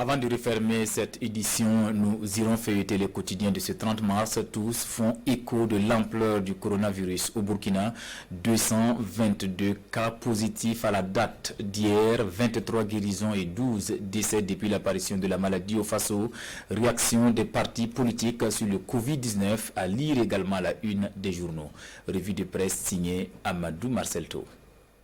Avant de refermer cette édition, nous irons feuilleter les quotidiens de ce 30 mars. Tous font écho de l'ampleur du coronavirus. Au Burkina, 222 cas positifs à la date d'hier, 23 guérisons et 12 décès depuis l'apparition de la maladie au Faso. Réaction des partis politiques sur le Covid-19 à lire également à la une des journaux. Revue de presse signée Amadou Marcelto.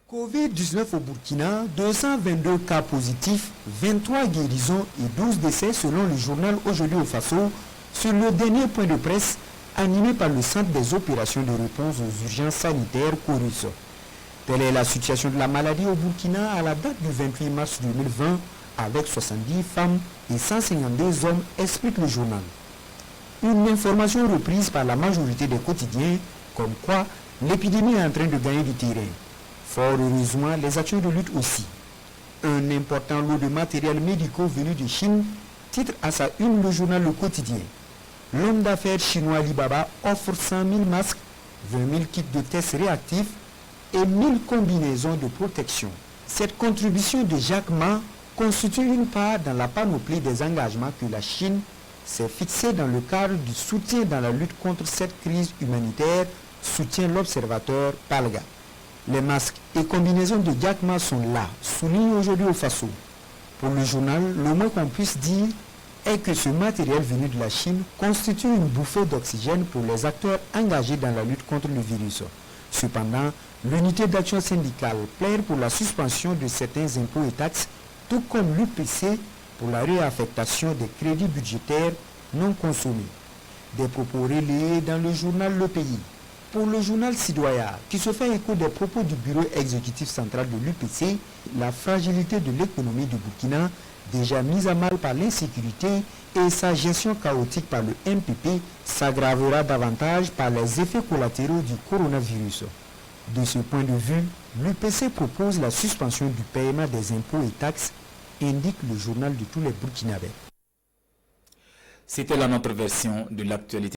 Covid-19 au Burkina, 222 cas positifs, 23 guérisons et 12 décès selon le journal Aujourd'hui au Faso, sur le dernier point de presse animé par le Centre des opérations de réponse aux urgences sanitaires Corus. Telle est la situation de la maladie au Burkina à la date du 28 mars 2020, avec 70 femmes et 152 hommes, explique le journal. Une information reprise par la majorité des quotidiens, comme quoi l'épidémie est en train de gagner du terrain. Fort heureusement, les actions de lutte aussi. Un important lot de matériel médicaux venu de Chine titre à sa une le journal Le Quotidien. L'homme d'affaires chinois Alibaba offre 100 000 masques, 20 000 kits de tests réactifs et 1000 combinaisons de protection. Cette contribution de Jack Ma constitue une part dans la panoplie des engagements que la Chine s'est fixée dans le cadre du soutien dans la lutte contre cette crise humanitaire, soutient l'observateur Palga. Les masques et combinaisons de Jack Ma sont là, souligne Aujourd'hui au Faso. Pour le journal, le moins qu'on puisse dire est que ce matériel venu de la Chine constitue une bouffée d'oxygène pour les acteurs engagés dans la lutte contre le virus. Cependant, l'unité d'action syndicale plaide pour la suspension de certains impôts et taxes, tout comme l'UPC pour la réaffectation des crédits budgétaires non consommés. Des propos relayés dans le journal Le Pays. Pour le journal Sidoya, qui se fait écho des propos du bureau exécutif central de l'UPC, la fragilité de l'économie du Burkina, déjà mise à mal par l'insécurité et sa gestion chaotique par le MPP, s'aggravera davantage par les effets collatéraux du coronavirus. De ce point de vue, l'UPC propose la suspension du paiement des impôts et taxes, indique le journal de tous les Burkinabés. C'était là notre version de l'actualité.